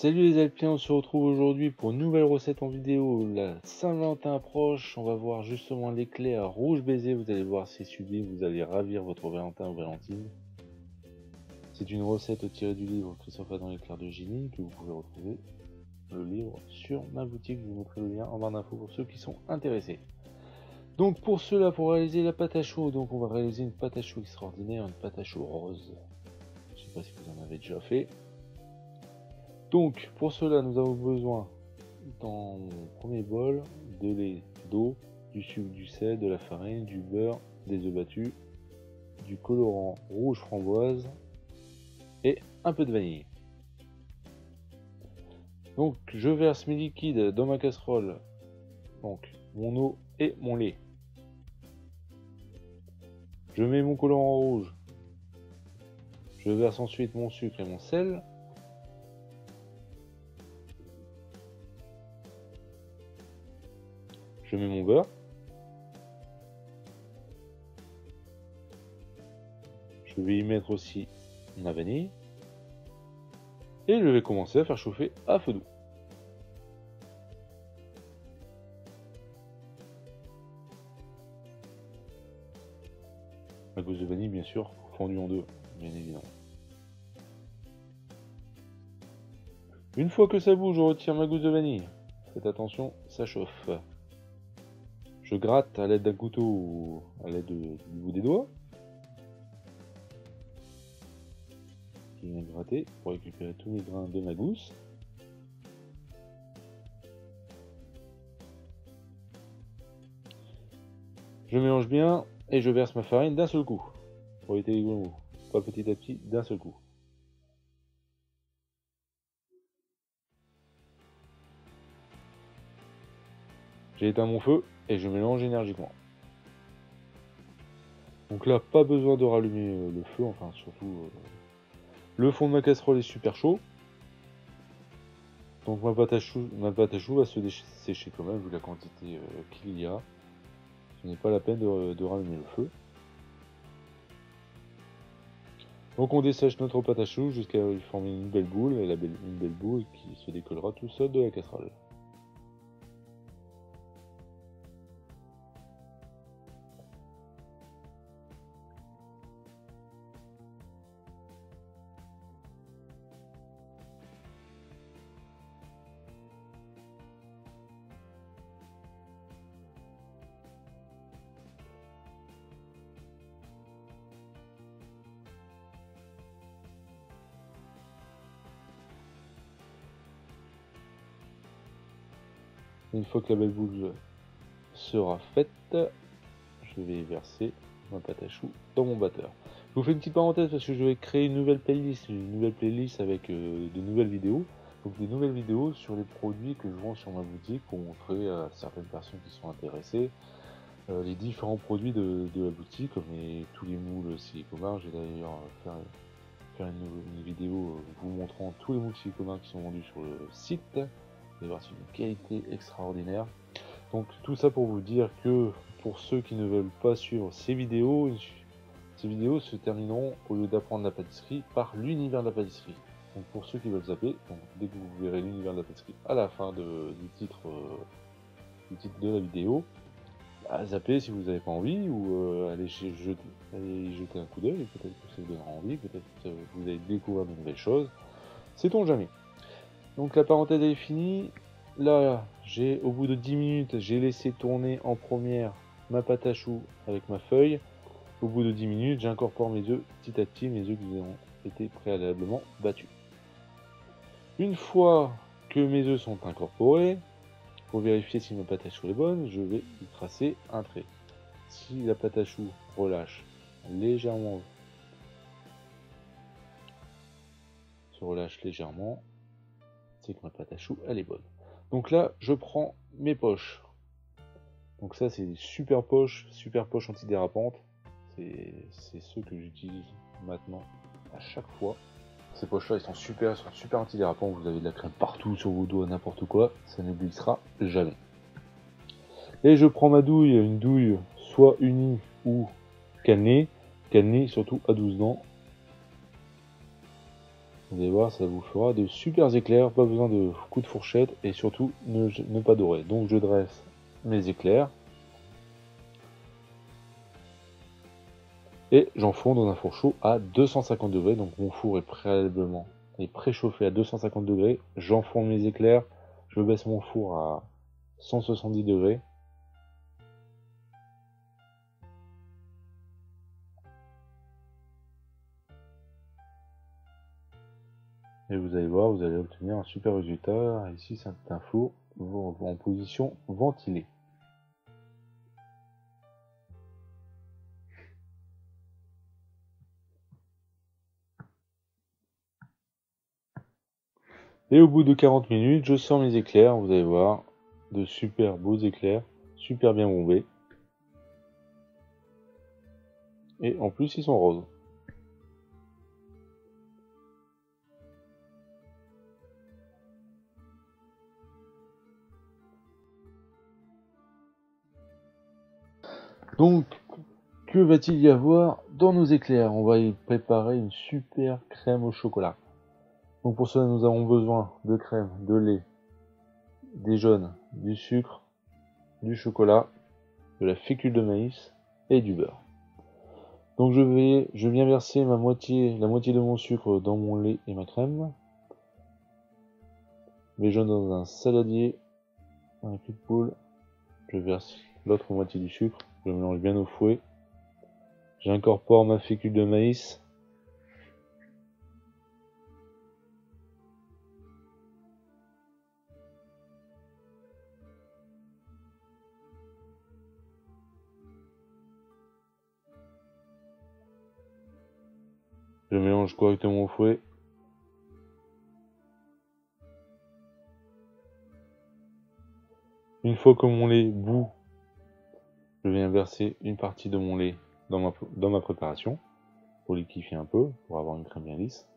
Salut les Alpiens, on se retrouve aujourd'hui pour une nouvelle recette en vidéo. La Saint-Valentin approche, on va voir justement l'éclair rouge baiser, vous allez voir c'est sublime, vous allez ravir votre Valentin ou Valentine. C'est une recette tirée du livre Christophe Adam l'éclair de génie que vous pouvez retrouver le livre sur ma boutique, je vous mettrai le lien en barre d'infos pour ceux qui sont intéressés. Donc pour cela, pour réaliser la pâte à choux, donc on va réaliser une pâte à choux extraordinaire, une pâte à choux rose. Je ne sais pas si vous en avez déjà fait. Donc pour cela nous avons besoin dans mon premier bol de lait, d'eau, du sucre, du sel, de la farine, du beurre, des œufs battus, du colorant rouge framboise et un peu de vanille. Donc je verse mes liquides dans ma casserole, donc mon eau et mon lait. Je mets mon colorant rouge, je verse ensuite mon sucre et mon sel. Je mets mon beurre. Je vais y mettre aussi ma vanille. Et je vais commencer à faire chauffer à feu doux. Ma gousse de vanille, bien sûr, fondue en deux, bien évidemment. Une fois que ça bouge, je retire ma gousse de vanille. Faites attention, ça chauffe. Je gratte à l'aide d'un couteau ou à l'aide du bout des doigts. Je viens gratter pour récupérer tous les grains de ma gousse. Je mélange bien et je verse ma farine d'un seul coup. Pour éviter les gros mots. Pas petit à petit, d'un seul coup. J'ai éteint mon feu et je mélange énergiquement. Donc là, pas besoin de rallumer le feu, enfin surtout le fond de ma casserole est super chaud. Donc ma pâte à choux va se sécher quand même vu la quantité qu'il y a. Ce n'est pas la peine de rallumer le feu. Donc on dessèche notre pâte à choux jusqu'à former une belle boule, et une belle boule qui se décollera tout seul de la casserole. Une fois que la belle boule sera faite, je vais verser ma pâte à choux dans mon batteur. Je vous fais une petite parenthèse parce que je vais créer une nouvelle playlist avec de nouvelles vidéos. Donc des nouvelles vidéos sur les produits que je vends sur ma boutique pour montrer à certaines personnes qui sont intéressées les différents produits de la boutique, comme tous les moules silicomar. J'ai d'ailleurs faire une vidéo vous montrant tous les moules silicomar qui sont vendus sur le site. Vous allez voir, c'est une qualité extraordinaire. Donc tout ça pour vous dire que pour ceux qui ne veulent pas suivre ces vidéos se termineront, au lieu d'apprendre la pâtisserie, par l'univers de la pâtisserie. Donc pour ceux qui veulent zapper, donc dès que vous verrez l'univers de la pâtisserie à la fin du titre de la vidéo, zappez si vous n'avez pas envie, ou allez y jeter un coup d'œil, peut-être que ça vous donnera envie, peut-être que vous allez découvrir de nouvelles choses, sait-on jamais. Donc la parenthèse est finie. Là, au bout de 10 minutes, j'ai laissé tourner en première ma pâte à choux avec ma feuille. Au bout de 10 minutes, j'incorpore mes œufs petit à petit, mes œufs qui ont été préalablement battus. Une fois que mes œufs sont incorporés, pour vérifier si ma pâte à choux est bonne, je vais y tracer un trait. Si la pâte à choux relâche légèrement, c'est que ma pâte à choux elle est bonne. Donc là, je prends mes poches. Donc ça, c'est des super poches antidérapantes. C'est ceux que j'utilise maintenant à chaque fois. Ces poches-là, ils sont super antidérapants. Vous avez de la crème partout sur vos doigts, n'importe quoi, ça ne glissera jamais. Et je prends ma douille, une douille soit unie ou cannelée surtout à 12 dents. Vous allez voir, ça vous fera de super éclairs, pas besoin de coups de fourchette et surtout ne pas dorer. Donc je dresse mes éclairs et j'enfourne dans un four chaud à 250 degrés. Donc mon four est préalablement préchauffé à 250 degrés. J'enfourne mes éclairs, je baisse mon four à 170 degrés. Et vous allez voir, vous allez obtenir un super résultat. Ici, c'est un four en position ventilée. Et au bout de 40 minutes, je sors mes éclairs. Vous allez voir, de super beaux éclairs, super bien bombés. Et en plus, ils sont roses. Donc, que va-t-il y avoir dans nos éclairs? On va y préparer une super crème au chocolat. Donc pour cela, nous avons besoin de crème, de lait, des jaunes, du sucre, du chocolat, de la fécule de maïs et du beurre. Donc je viens verser la moitié de mon sucre dans mon lait et ma crème. Les jaunes dans un saladier, un cul de poule. Je verse l'autre moitié du sucre, je mélange bien au fouet. J'incorpore ma fécule de maïs. Je mélange correctement au fouet. Une fois que mon lait bout, je viens verser une partie de mon lait dans ma préparation pour liquifier un peu, pour avoir une crème bien lisse.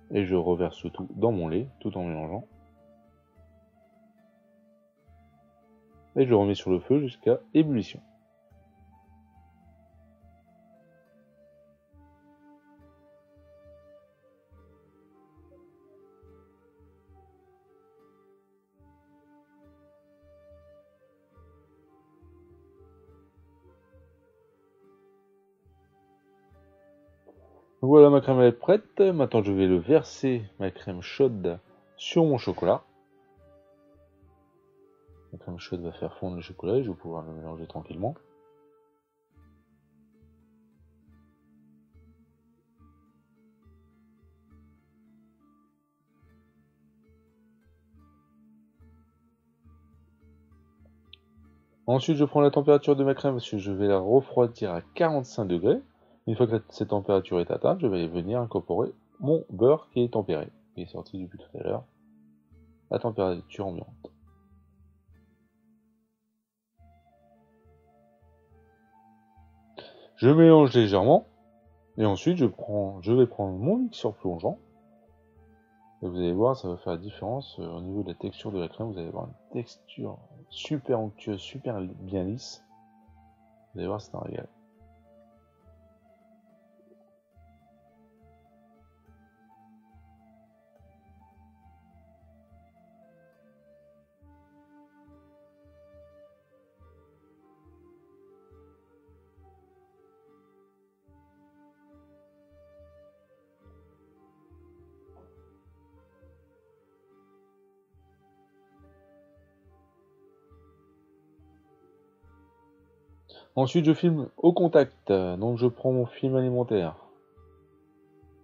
Et je reverse tout dans mon lait, tout en mélangeant. Et je remets sur le feu jusqu'à ébullition. Donc voilà, ma crème elle est prête. Maintenant je vais verser ma crème chaude sur mon chocolat. La crème chaude va faire fondre le chocolat et je vais pouvoir le mélanger tranquillement. Ensuite, je prends la température de ma crème parce que je vais la refroidir à 45 degrés. Une fois que cette température est atteinte, je vais venir incorporer mon beurre qui est tempéré, qui est sorti depuis tout à l'heure, à température ambiante. Je mélange légèrement et ensuite je vais prendre mon mixeur plongeant. Et vous allez voir, ça va faire la différence au niveau de la texture de la crème. Vous allez avoir une texture super onctueuse, super bien lisse. Vous allez voir, c'est un régal. Ensuite, je filme au contact. Donc, je prends mon film alimentaire.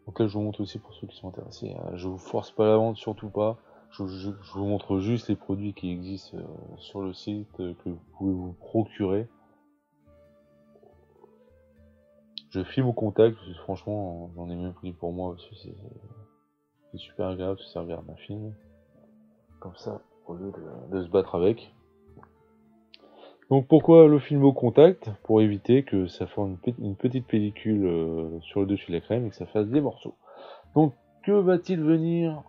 Donc là, je vous montre aussi pour ceux qui sont intéressés. Je vous force pas la vente, surtout pas. Je vous montre juste les produits qui existent sur le site, que vous pouvez vous procurer. Je filme au contact, parce que franchement, j'en ai même pris pour moi, parce que c'est super agréable de se servir d'un film. Comme ça, au lieu de se battre avec. Donc pourquoi le film au contact? Pour éviter que ça forme une petite pellicule sur le dessus de la crème et que ça fasse des morceaux. Donc que va-t-il venir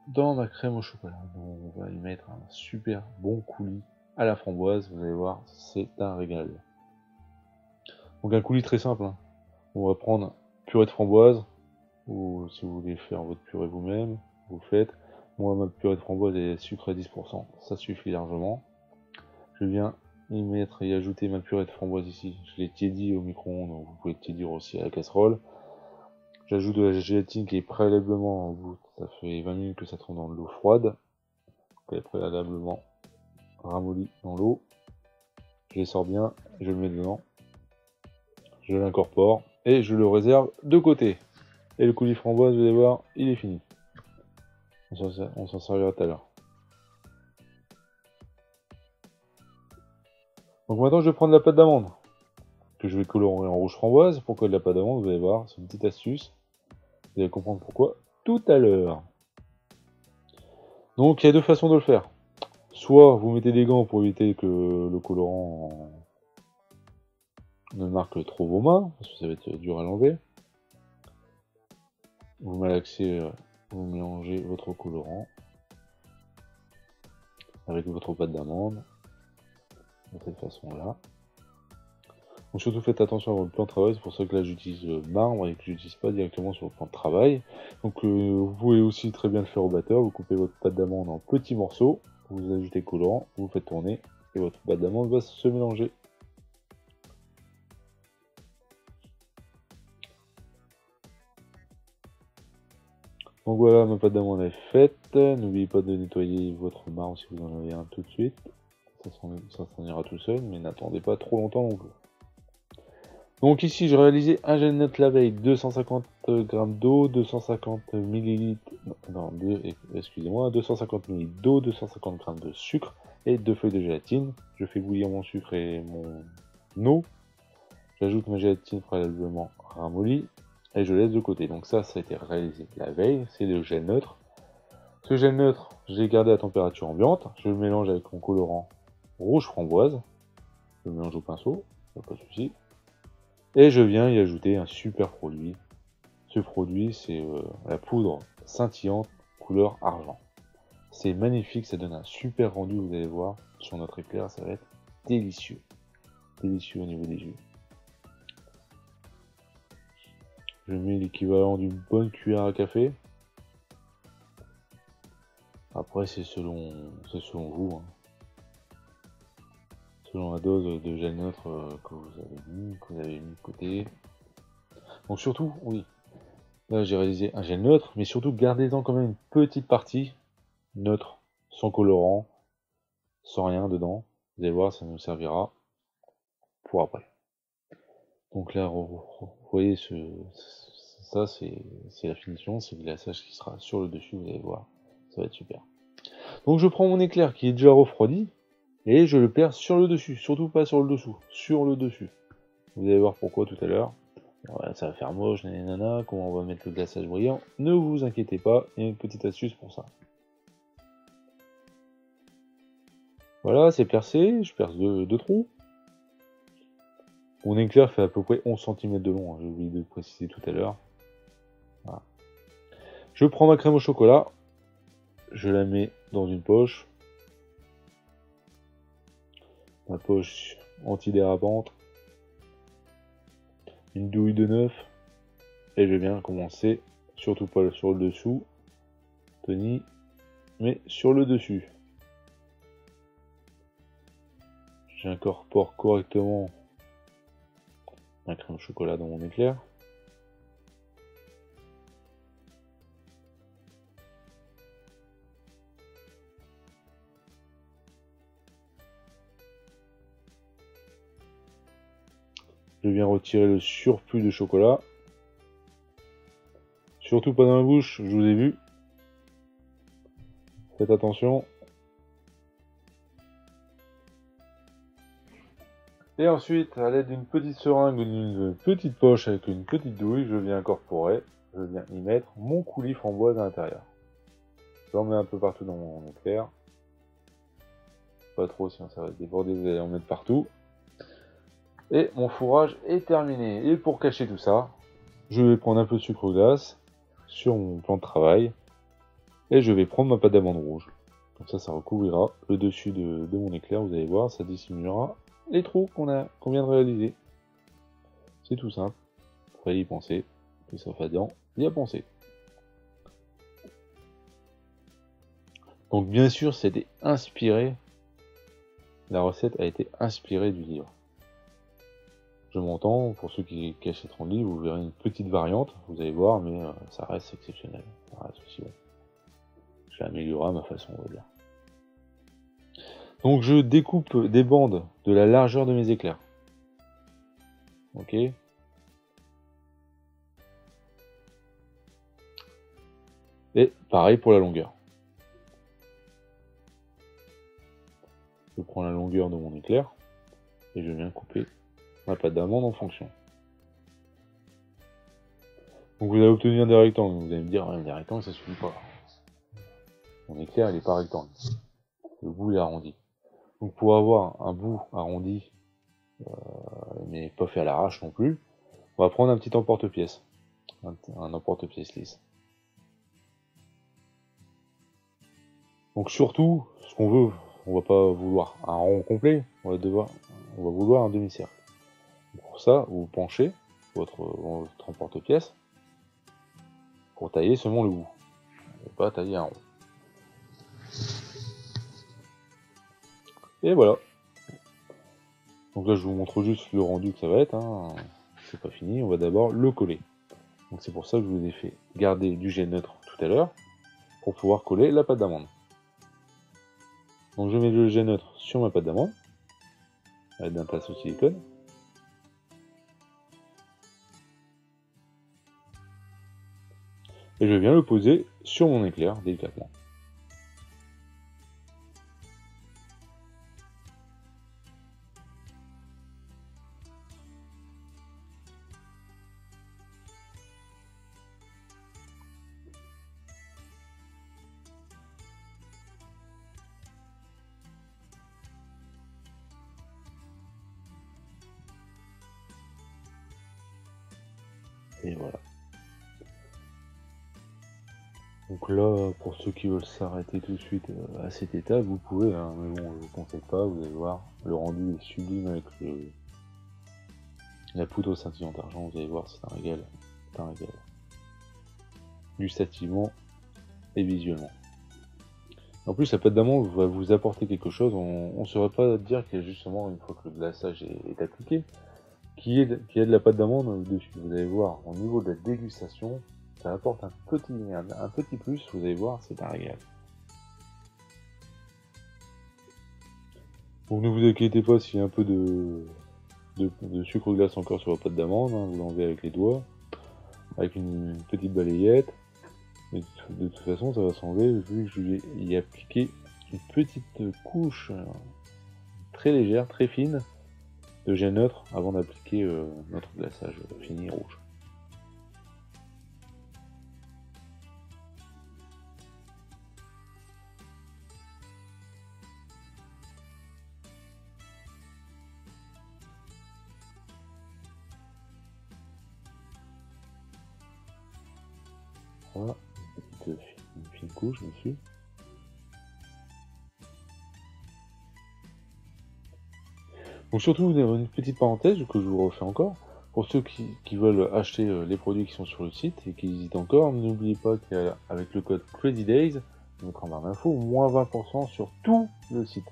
dans ma crème au chocolat? Donc, on va y mettre un super bon coulis à la framboise, vous allez voir, c'est un régal. Donc un coulis très simple, hein. On va prendre purée de framboise, ou si vous voulez faire votre purée vous-même, vous faites. Moi, ma purée de framboise est sucre à 10%, ça suffit largement. Je viens y mettre et ajouter ma purée de framboise ici. Je l'ai tiédi au micro-ondes, donc vous pouvez tiédir aussi à la casserole. J'ajoute de la gélatine qui est préalablement, au bout, ça fait 20 minutes que ça tourne dans de l'eau froide. Elle est préalablement ramollie dans l'eau. Je les sors bien, je le mets dedans. Je l'incorpore et je le réserve de côté. Et le coulis framboise, vous allez voir, il est fini. On s'en servira tout à l'heure. Donc maintenant, je vais prendre la pâte d'amande que je vais colorer en rouge framboise. Pourquoi de la pâte d'amande? Vous allez voir, c'est une petite astuce. Vous allez comprendre pourquoi tout à l'heure. Donc il y a deux façons de le faire. Soit vous mettez des gants pour éviter que le colorant ne marque trop vos mains, parce que ça va être dur à l'enlever. Vous malaxez, vous mélangez votre colorant avec votre pâte d'amande de cette façon-là. Donc surtout faites attention à votre plan de travail, c'est pour ça que là j'utilise marbre et que j'utilise pas directement sur le plan de travail. Donc vous pouvez aussi très bien le faire au batteur, vous coupez votre pâte d'amande en petits morceaux, vous ajoutez le colorant, vous faites tourner et votre pâte d'amande va se mélanger. Donc voilà, ma pâte d'amande est faite. N'oubliez pas de nettoyer votre marbre si vous en avez un tout de suite. Ça s'en ira tout seul, mais n'attendez pas trop longtemps non plus. Donc ici, j'ai réalisé un gel neutre la veille, 250 g d'eau, 250 ml, excusez-moi, 250 ml d'eau, 250 g de sucre et 2 feuilles de gélatine. Je fais bouillir mon sucre et mon eau. J'ajoute ma gélatine préalablement ramollie et je laisse de côté. Donc ça a été réalisé la veille, c'est le gel neutre. Ce gel neutre, je l'ai gardé à température ambiante. Je le mélange avec mon colorant rouge framboise. Je le mélange au pinceau, pas de souci. Et je viens y ajouter un super produit. Ce produit, c'est la poudre scintillante couleur argent. C'est magnifique, ça donne un super rendu, vous allez voir. Sur notre éclair, ça va être délicieux. Délicieux au niveau des jus. Je mets l'équivalent d'une bonne cuillère à café. Après, c'est selon vous. Hein. Selon la dose de gel neutre que vous avez mis de côté. Donc surtout, oui, là j'ai réalisé un gel neutre, mais surtout gardez-en quand même une petite partie neutre, sans colorant, sans rien dedans. Vous allez voir, ça nous servira pour après. Donc là, vous voyez, ça c'est la finition, c'est le glaçage qui sera sur le dessus, vous allez voir, ça va être super. Donc je prends mon éclair qui est déjà refroidi, et je le perds sur le dessus, surtout pas sur le dessous, sur le dessus. Vous allez voir pourquoi tout à l'heure. Ouais, ça va faire moche, nanana, comment on va mettre le glaçage brillant. Ne vous inquiétez pas, il y a une petite astuce pour ça. Voilà, c'est percé, je perce deux trous. Mon éclair fait à peu près 11 cm de long, hein, j'ai oublié de le préciser tout à l'heure. Voilà. Je prends ma crème au chocolat, je la mets dans une poche. Ma poche antidérapante. Une douille de neuf. Et je viens commencer, surtout pas sur le dessous, Tony, mais sur le dessus. J'incorpore correctement ma crème au chocolat dans mon éclair. Je viens retirer le surplus de chocolat. Surtout pas dans la bouche, je vous ai vu. Faites attention. Et ensuite, à l'aide d'une petite seringue ou d'une petite poche avec une petite douille, je viens incorporer, je viens y mettre mon coulis framboise à l'intérieur. J'en mets un peu partout dans mon éclair. Pas trop, sinon ça va déborder, vous allez en mettre partout. Et mon fourrage est terminé. Et pour cacher tout ça, je vais prendre un peu de sucre glace sur mon plan de travail. Et je vais prendre ma pâte d'amande rouge. Comme ça recouvrira le dessus de mon éclair, vous allez voir, ça dissimulera les trous qu'on vient de réaliser. C'est tout simple, il fallait y penser, Christophe Adam y a pensé. Donc bien sûr, c'était inspiré, la recette a été inspirée du livre. Je m'entends, pour ceux qui achèteront le livre, vous verrez une petite variante, vous allez voir, mais ça reste exceptionnel, ça reste aussi bon. Je l'ai amélioré à ma façon, on va dire. Donc je découpe des bandes de la largeur de mes éclairs. Ok. Et pareil pour la longueur. Je prends la longueur de mon éclair et je viens couper ma pâte d'amande en fonction. Donc vous allez obtenir des rectangles. Vous allez me dire, des rectangles ça suffit pas. Mon éclair il n'est pas rectangle. Le bout est arrondi. Donc pour avoir un bout arrondi, mais pas fait à l'arrache non plus, on va prendre un petit emporte-pièce. Un emporte-pièce lisse. Donc surtout, ce qu'on veut, on va pas vouloir un rond complet, on va vouloir un demi-cercle. Pour ça, vous penchez votre emporte-pièce pour tailler seulement le bout. Et pas tailler un rond. Et voilà. Donc là, je vous montre juste le rendu que ça va être. Hein. C'est pas fini, on va d'abord le coller. Donc c'est pour ça que je vous ai fait garder du gel neutre tout à l'heure pour pouvoir coller la pâte d'amande. Donc je mets le gel neutre sur ma pâte d'amande avec d'un pinceau de silicone. Et je viens le poser sur mon éclair délicatement. Et voilà. Donc là, pour ceux qui veulent s'arrêter tout de suite à cette étape, vous pouvez, hein, mais bon, je vous conseille pas, vous allez voir, le rendu est sublime avec la poudre scintillante d'argent, vous allez voir, c'est un régal, gustativement et visuellement. En plus, la pâte d'amande va vous apporter quelque chose, on ne saurait pas dire qu'il y a justement, une fois que le glaçage est appliqué, qu'il y ait de la pâte d'amande dessus. Vous allez voir, au niveau de la dégustation, ça apporte un petit plus, vous allez voir, c'est un régal. Donc ne vous inquiétez pas s'il y a un peu de sucre glace encore sur la pâte d'amande, hein, vous l'enlevez avec les doigts, avec une petite balayette. Et de toute façon, ça va s'enlever vu que je vais y appliquer une petite couche très légère, très fine de gel neutre avant d'appliquer notre glaçage fini rouge. Voilà, une fine couche dessus. Donc surtout, une petite parenthèse que je vous refais encore, pour ceux qui veulent acheter les produits qui sont sur le site et qui hésitent encore, n'oubliez pas qu'avec le code CrazyDays, notre en barre d'infos, moins 20% sur tout le site,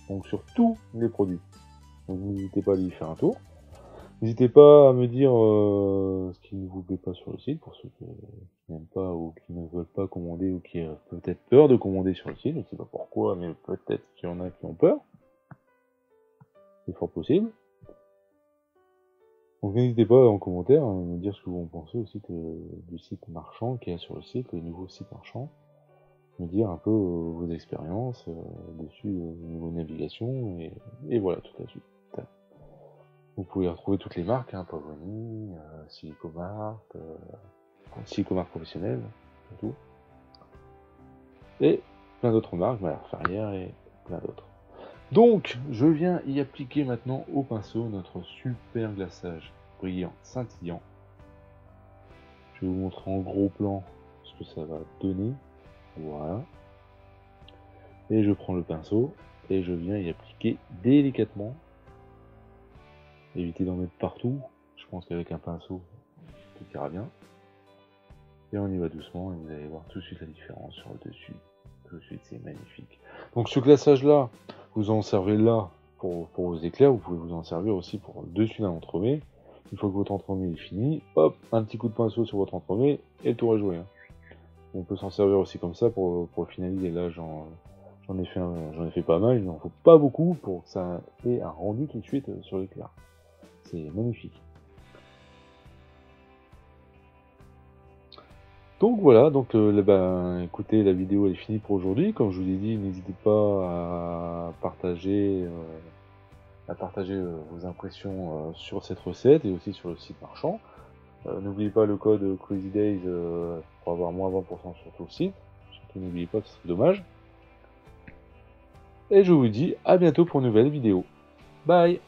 donc sur tous les produits. Donc n'hésitez pas à y faire un tour. N'hésitez pas à me dire ce qui ne vous plaît pas sur le site, pour ceux qui n'aiment pas ou qui ne veulent pas commander ou qui ont peut-être peur de commander sur le site, je ne sais pas pourquoi, mais peut-être qu'il y en a qui ont peur. C'est fort possible. Donc n'hésitez pas en commentaire à me dire ce que vous en pensez aussi du site marchand qu'il y a sur le site, le nouveau site marchand. Me dire un peu vos expériences dessus au niveau navigation et voilà toute la suite. Vous pouvez retrouver toutes les marques, hein, Pavoni, Silicomart, Silicomart professionnel, et tout. Et plein d'autres marques, Mallard Ferrière et plein d'autres. Donc, je viens y appliquer maintenant au pinceau notre super glaçage brillant, scintillant. Je vais vous montrer en gros plan ce que ça va donner. Voilà. Et je prends le pinceau et je viens y appliquer délicatement. Évitez d'en mettre partout. Je pense qu'avec un pinceau, tout ira bien. Et on y va doucement et vous allez voir tout de suite la différence sur le dessus. Tout de suite, c'est magnifique. Donc ce glaçage-là, vous en servez là pour vos éclairs. Vous pouvez vous en servir aussi pour le dessus d'un entremets. Une fois que votre entremets est fini, hop, un petit coup de pinceau sur votre entremets et le tour est joué. Hein. On peut s'en servir aussi comme ça pour finaliser. Là, j'en ai fait pas mal. Il n'en faut pas beaucoup pour que ça ait un rendu tout de suite sur l'éclair. C'est magnifique. Donc voilà, donc écoutez, la vidéo elle est finie pour aujourd'hui. Comme je vous l'ai dit, n'hésitez pas à partager, vos impressions sur cette recette et aussi sur le site marchand. N'oubliez pas le code Crazy Days pour avoir moins 20% sur tout le site. Surtout n'oubliez pas, ce serait dommage. Et je vous dis à bientôt pour une nouvelle vidéo. Bye!